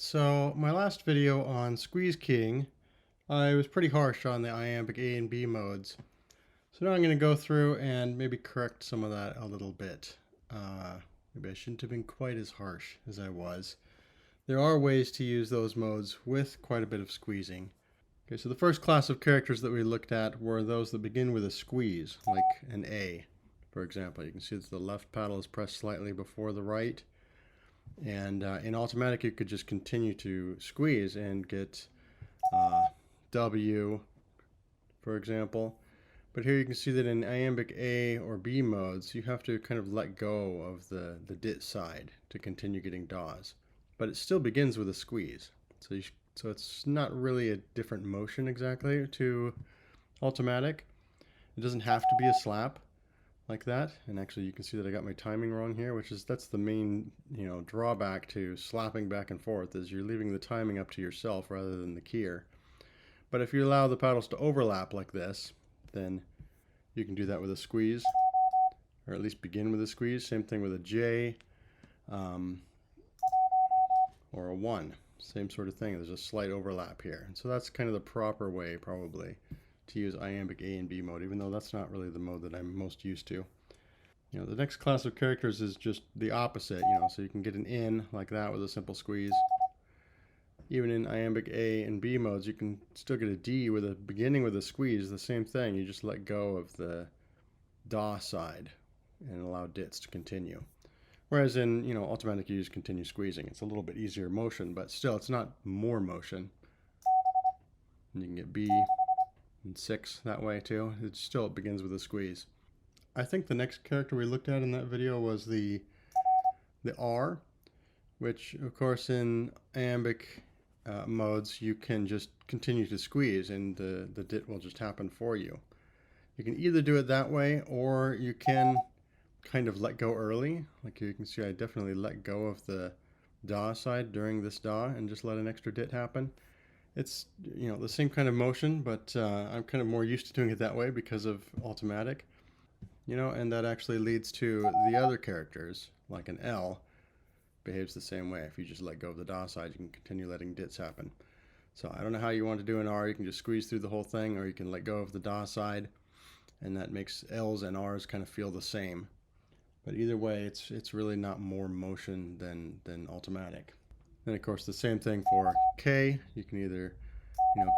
Alright, so my last video on squeeze keying, I was pretty harsh on the Iambic A and B modes. So now I'm going to go through and maybe correct some of that a little bit. Maybe I shouldn't have been quite as harsh as I was. There are ways to use those modes with quite a bit of squeezing. Okay, so the first class of characters that we looked at were those that begin with a squeeze, like an A, for example. You can see that the left paddle is pressed slightly before the right. And in automatic, you could just continue to squeeze and get W, for example. But here you can see that in Iambic A or B modes, you have to kind of let go of the dit side to continue getting DAWs. But it still begins with a squeeze. So it's not really a different motion exactly to automatic. It doesn't have to be a slap like that. And actually you can see that I got my timing wrong here, that's the main, drawback to slapping back and forth, is you're leaving the timing up to yourself rather than the keyer. But if you allow the paddles to overlap like this, then you can do that with a squeeze, or at least begin with a squeeze. Same thing with a J or a 1. Same sort of thing. There's a slight overlap here. And so that's kind of the proper way, probably, to use Iambic A and B mode, even though that's not really the mode that I'm most used to. The next class of characters is just the opposite, so you can get an in like that with a simple squeeze. Even in Iambic A and B modes, you can still get a D with a beginning with a squeeze, the same thing. You just let go of the DA side and allow dits to continue. Whereas in, automatic, you just continue squeezing. It's a little bit easier motion, but still, it's not more motion. And you can get B and 6 that way too. It begins with a squeeze. I think the next character we looked at in that video was the R, which of course in Iambic modes you can just continue to squeeze and the dit will just happen for you. You can either do it that way, or you can kind of let go early. Like you can see, I definitely let go of the DA side during this DA and just let an extra dit happen. It's the same kind of motion, but I'm kind of more used to doing it that way because of automatic. And that actually leads to the other characters, like an L, behaves the same way. If you just let go of the DA side, you can continue letting dits happen. So I don't know how you want to do an R. You can just squeeze through the whole thing, or you can let go of the DA side, and that makes L's and R's kind of feel the same. But either way, it's really not more motion than automatic. Then of course the same thing for K. You can either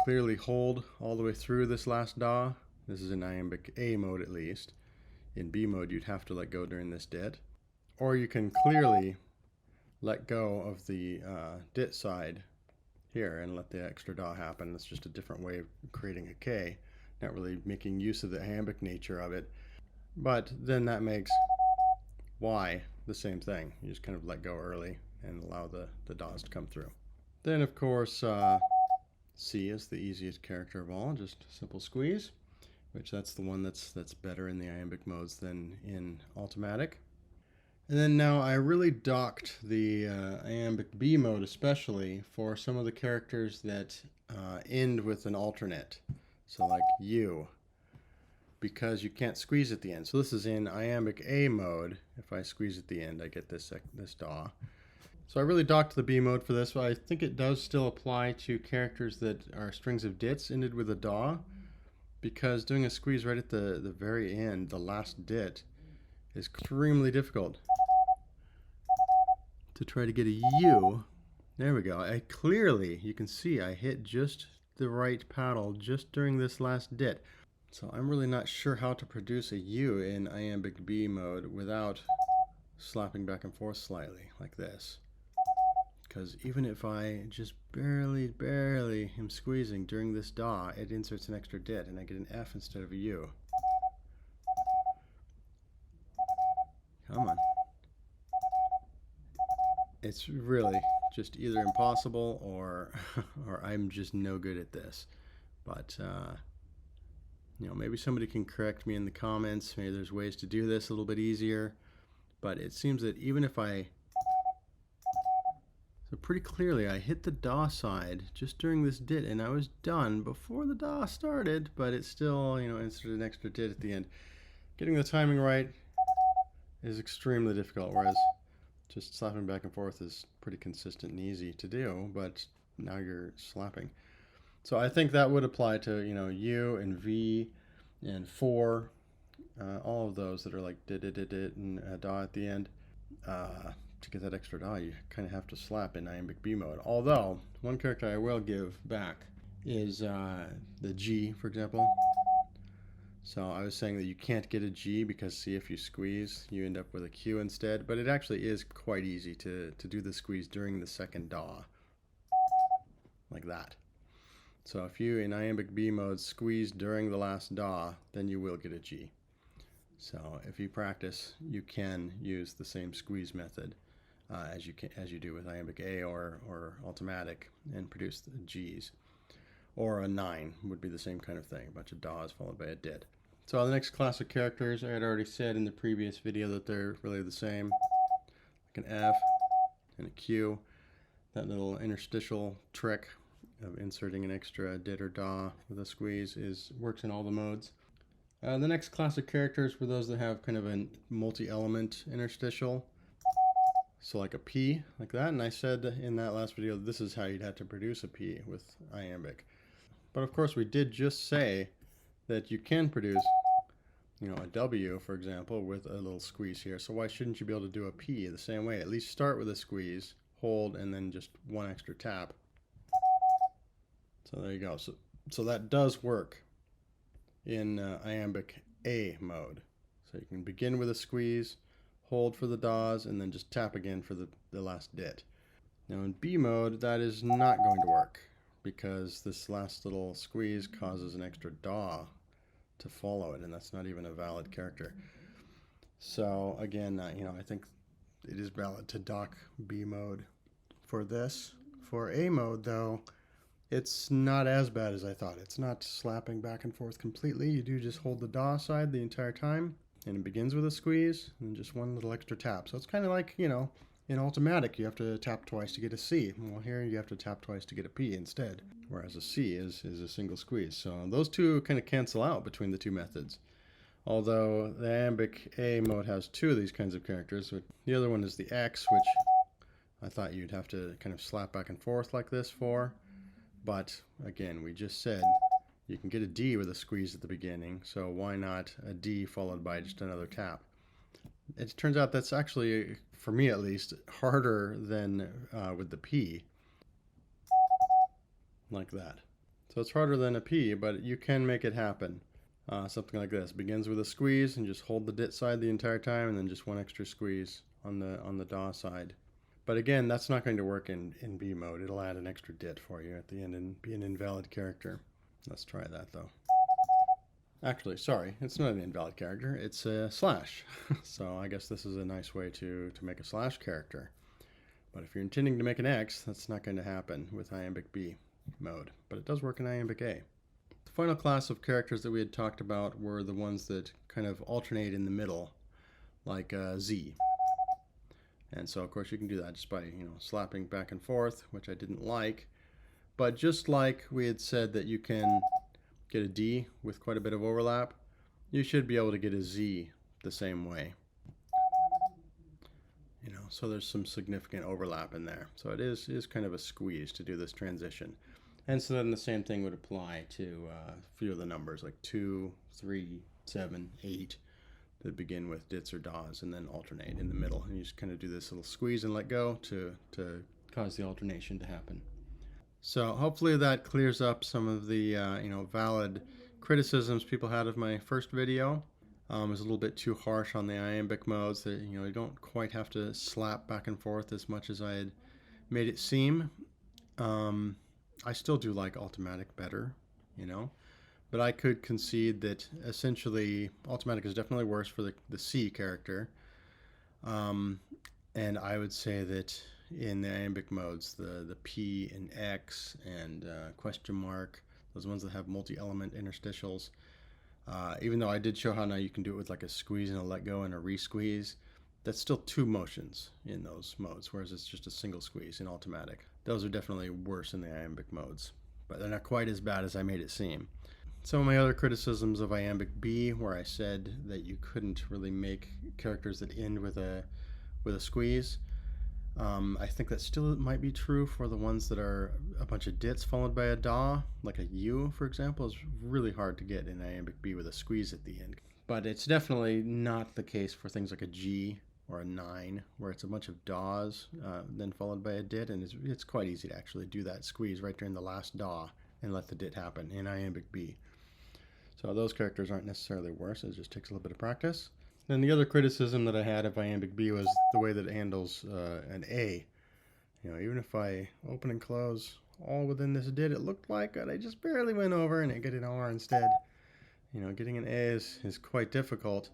clearly hold all the way through this last DA. This is in Iambic A mode at least. In B mode you'd have to let go during this dit. Or you can clearly let go of the dit side here and let the extra DA happen. It's just a different way of creating a K. Not really making use of the iambic nature of it. But then that makes Y the same thing. You just kind of let go early and allow the DAWs to come through. Then of course C is the easiest character of all, just simple squeeze, which that's the one that's better in the iambic modes than in automatic. And then now I really docked the Iambic B mode especially for some of the characters that end with an alternate, so like U, because you can't squeeze at the end. So this is in Iambic A mode. If I squeeze at the end, I get this DAW. So I really docked the B mode for this, but I think it does still apply to characters that are strings of dits ended with a DAW, because doing a squeeze right at the very end, the last dit, is extremely difficult. To try to get a U, there we go. You can see I hit just the right paddle just during this last dit. So I'm really not sure how to produce a U in Iambic B mode without slapping back and forth slightly like this. Because even if I just barely am squeezing during this DAW, it inserts an extra dit and I get an F instead of a U. Come on. It's really just either impossible or I'm just no good at this. But maybe somebody can correct me in the comments. Maybe there's ways to do this a little bit easier. But it seems that even if so pretty clearly I hit the DAW side just during this dit and I was done before the DAW started, but it still, inserted an extra dit at the end. Getting the timing right is extremely difficult, whereas Just slapping back and forth is pretty consistent and easy to do, but now you're slapping. So I think that would apply to, U and V and 4, all of those that are like did and a da at the end. To get that extra da, you kind of have to slap in Iambic B mode. Although, one character I will give back is the G, for example. So I was saying that you can't get a G because, see, if you squeeze, you end up with a Q instead. But it actually is quite easy to do the squeeze during the second da, like that. So if you, in Iambic B mode, squeeze during the last da, then you will get a G. So if you practice, you can use the same squeeze method as you do with Iambic A or Ultimatic and produce the Gs. Or a 9 would be the same kind of thing, a bunch of das followed by a did. So the next class of characters, I had already said in the previous video that they're really the same. Like an F and a Q. That little interstitial trick of inserting an extra did or da with a squeeze works in all the modes. The next class of characters were those that have kind of a multi-element interstitial. So like a P, like that. And I said in that last video, this is how you'd have to produce a P with Iambic. But of course we did just say that you can produce, a W, for example, with a little squeeze here. So why shouldn't you be able to do a P the same way? At least start with a squeeze, hold, and then just one extra tap. So there you go. So that does work in Iambic A mode. So you can begin with a squeeze, hold for the DAWs, and then just tap again for the last dit. Now in B mode, that is not going to work because this last little squeeze causes an extra DAW to follow it, and that's not even a valid character. So again, I think it is valid to dock B mode for this. For A mode, though, it's not as bad as I thought. It's not slapping back and forth completely. You do just hold the DAW side the entire time, and it begins with a squeeze and just one little extra tap. So it's kind of like, in Ultimatic, you have to tap twice to get a C. Well, here you have to tap twice to get a P instead, whereas a C is a single squeeze. So those two kind of cancel out between the two methods. Although the Iambic A mode has two of these kinds of characters. The other one is the X, which I thought you'd have to kind of slap back and forth like this for. But again, we just said you can get a D with a squeeze at the beginning, so why not a D followed by just another tap? It turns out that's actually, for me at least, harder than with the P, like that. So it's harder than a P, but you can make it happen. Something like this begins with a squeeze and just hold the dit side the entire time, and then just one extra squeeze on the DAW side. But again, that's not going to work in B mode. It'll add an extra dit for you at the end and be an invalid character. Let's try that though. Actually, sorry, it's not an invalid character, it's a slash. So I guess this is a nice way to make a slash character. But if you're intending to make an X, that's not going to happen with Iambic B mode. But it does work in Iambic A. The final class of characters that we had talked about were the ones that kind of alternate in the middle, like Z. And so, of course, you can do that just by, slapping back and forth, which I didn't like. But just like we had said that you can get a D with quite a bit of overlap, you should be able to get a Z the same way. So there's some significant overlap in there. So it is kind of a squeeze to do this transition. And so then the same thing would apply to a few of the numbers, like 2, 3, 7, 8. That begin with dits or DAWs and then alternate in the middle. And you just kind of do this little squeeze and let go to cause the alternation to happen. So hopefully that clears up some of the valid criticisms people had of my first video. It was a little bit too harsh on the Iambic modes. That you don't quite have to slap back and forth as much as I had made it seem. I still do like Ultimatic better, But I could concede that essentially Ultimatic is definitely worse for the C character. And I would say that in the Iambic modes, the P and X and question mark, those ones that have multi-element interstitials, even though I did show how now you can do it with like a squeeze and a let go and a re-squeeze, that's still two motions in those modes, whereas it's just a single squeeze in Ultimatic. Those are definitely worse in the Iambic modes, but they're not quite as bad as I made it seem. Some of my other criticisms of Iambic B, where I said that you couldn't really make characters that end with a squeeze. I think that still might be true for the ones that are a bunch of dits followed by a DAW, like a U, for example, is really hard to get in Iambic B with a squeeze at the end. But it's definitely not the case for things like a G or a 9, where it's a bunch of DAWs, then followed by a dit, and it's quite easy to actually do that squeeze right during the last DAW and let the dit happen in Iambic B. So those characters aren't necessarily worse, it just takes a little bit of practice. Then the other criticism that I had of Iambic B was the way that it handles an A. You know, even if I open and close all within this dit, it looked like I just barely went over and it got an R instead. You know, getting an A is quite difficult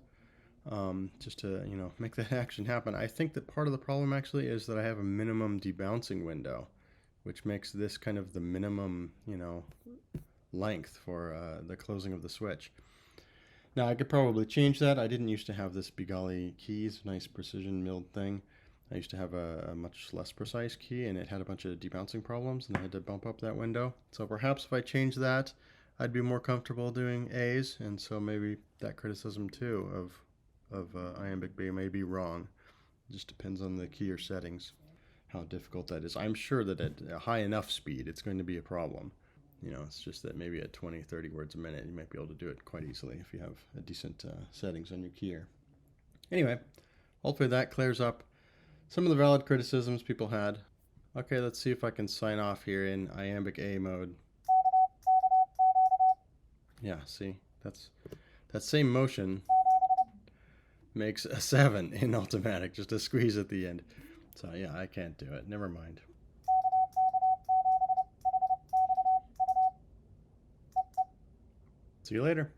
just to, you know, make that action happen. I think that part of the problem actually is that I have a minimum debouncing window, which makes this kind of the minimum, you know, length for the closing of the switch. Now I could probably change that. I didn't used to have this Bigali keys, nice precision milled thing. I used to have a much less precise key, and it had a bunch of debouncing problems, and I had to bump up that window. So perhaps if I change that, I'd be more comfortable doing A's, and so maybe that criticism too of Iambic B may be wrong. It just depends on the key or settings, how difficult that is. I'm sure that at a high enough speed, it's going to be a problem. You know, it's just that maybe at 20, 30 words a minute, you might be able to do it quite easily if you have a decent settings on your keyer. Anyway, hopefully that clears up some of the valid criticisms people had. Okay, let's see if I can sign off here in Iambic A mode. Yeah, see, that same motion makes a 7 in automatic, just a squeeze at the end. So yeah, I can't do it. Never mind. See you later.